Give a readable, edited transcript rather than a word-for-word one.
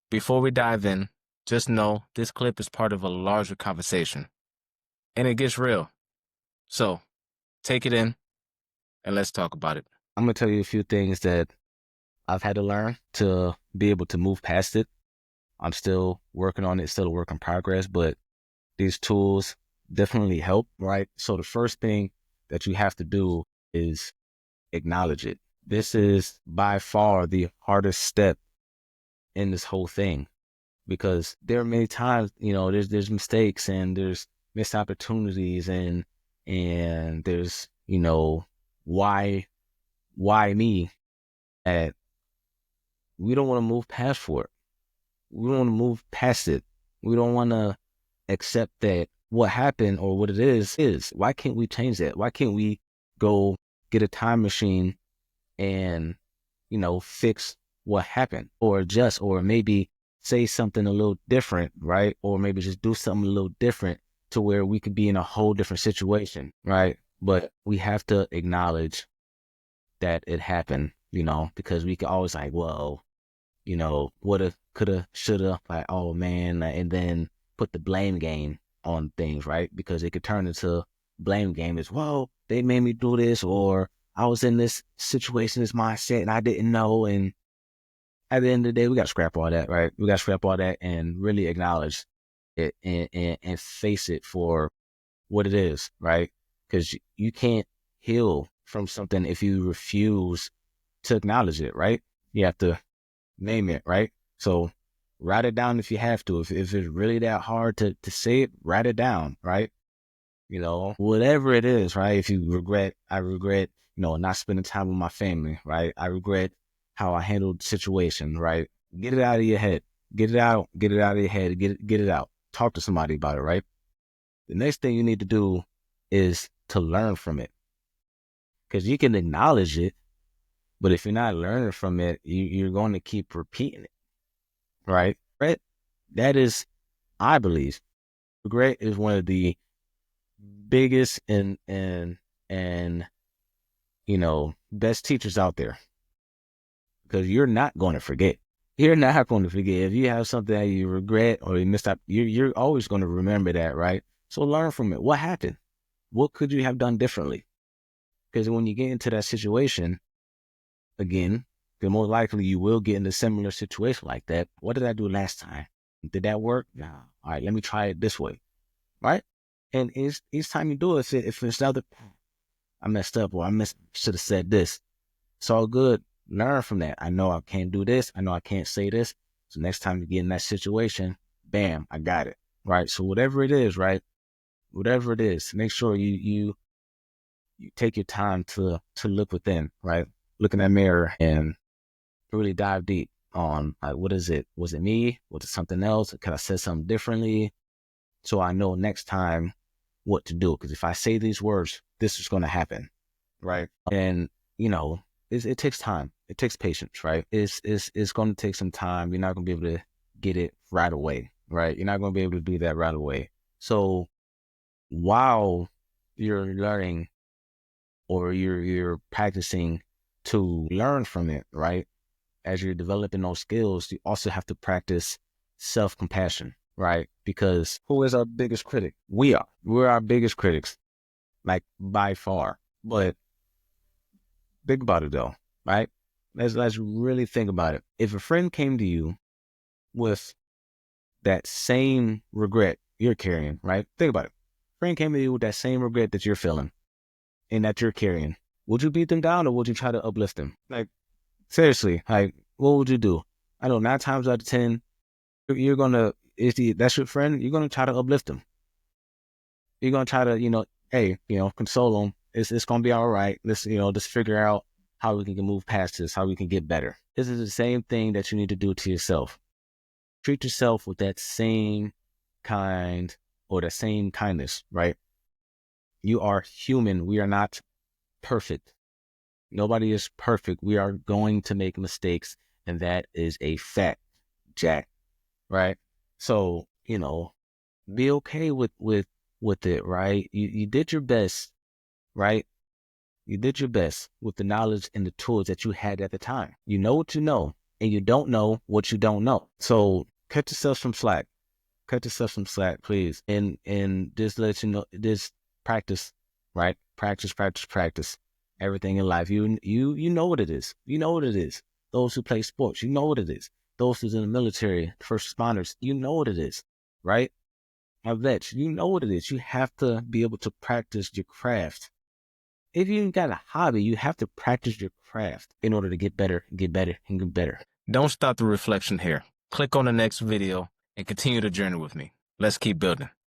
Before we dive in, just know this clip is part of a larger conversation, and it gets real. So take it in and let's talk about it. I'm gonna tell you a few things that I've had to learn to be able to move past it. I'm still working on it, still a work in progress, but these tools definitely help, right? So the first thing that you have to do is acknowledge it. This is by far the hardest step in this whole thing because there are many times, there's mistakes and there's missed opportunities and there's, why me? And we don't want to move past for it. We don't want to move past it. We don't want to accept that what happened or what it is. Why can't we change that? Why can't we go get a time machine and, fix what happened or adjust or maybe say something a little different, right? Or maybe just do something a little different to where we could be in a whole different situation, right? But we have to acknowledge that it happened, because we can always like, well, woulda, coulda, shoulda, like, oh man, and then put the blame game on things, right? Because it could turn into blame game as, well, they made me do this, or I was in this situation, this mindset, and I didn't know. And at the end of the day, we got to scrap all that, right? We got to scrap all that and really acknowledge it and face it for what it is, right? Because you can't heal from something if you refuse to acknowledge it, right? You have to name it, right? So write it down if you have to. If it's really that hard to say it, write it down, right? Whatever it is, right? If you regret, I regret, not spending time with my family, right? I regret how I handled the situation, right? Get it out of your head. Get it out of your head. Get it out. Talk to somebody about it, right? The next thing you need to do is to learn from it. Because you can acknowledge it, but if you're not learning from it, you're going to keep repeating it, right? Right? That is, I believe, regret is one of the biggest and best teachers out there, because you're not going to forget. You're not going to forget. If you have something that you regret or you missed out, you're always going to remember that, right? So learn from it. What happened? What could you have done differently? Because when you get into that situation again, then more likely you will get in a similar situation like that. What did I do last time? Did that work? No. All right, let me try it this way, right? And each time you do it, if it's another, I messed up or should have said this. It's all good. Learn from that. I know I can't do this. I know I can't say this. So next time you get in that situation, bam, I got it, right? So whatever it is, right? Whatever it is, make sure you take your time to look within, right? Look in that mirror and really dive deep on, like, what is it? Was it me? Was it something else? Could I say something differently? So I know next time what to do. Because if I say these words, this is going to happen, right? And it takes time. It takes patience, right? It's going to take some time. You're not going to be able to get it right away, right? You're not going to be able to do that right away. So while you're learning or you're practicing to learn from it, right? As you're developing those skills, you also have to practice self-compassion, right? Because who is our biggest critic? We are. We're our biggest critics, like, by far. But think about it though, right? Let's really think about it. If a friend came to you with that same regret you're carrying, right? Think about it. Friend came to you with that same regret that you're feeling and that you're carrying. Would you beat them down or would you try to uplift them? Like, seriously, like, what would you do? I know 9 times out of 10, you're gonna, that's your friend, you're gonna try to uplift them. You're gonna try to, hey, console them. It's gonna be all right. Let's, just figure out how we can move past this, how we can get better. This is the same thing that you need to do to yourself. Treat yourself with that same kind or the same kindness, right? You are human. We are not perfect. Nobody is perfect. We are going to make mistakes, and that is a fact, Jack, right? So, be okay with it, right? You did your best, right? You did your best with the knowledge and the tools that you had at the time. You know what you know. and you don't know what you don't know. So cut yourself some slack. Cut yourself some slack, please. And just let you know, this practice, right? Practice. Everything in life. You know what it is. You know what it is. Those who play sports, you know what it is. Those who's in the military, first responders, you know what it is, right? Our vets, you know what it is. You have to be able to practice your craft. If you got a hobby, you have to practice your craft in order to get better, and get better. Don't stop the reflection here. Click on the next video and continue the journey with me. Let's keep building.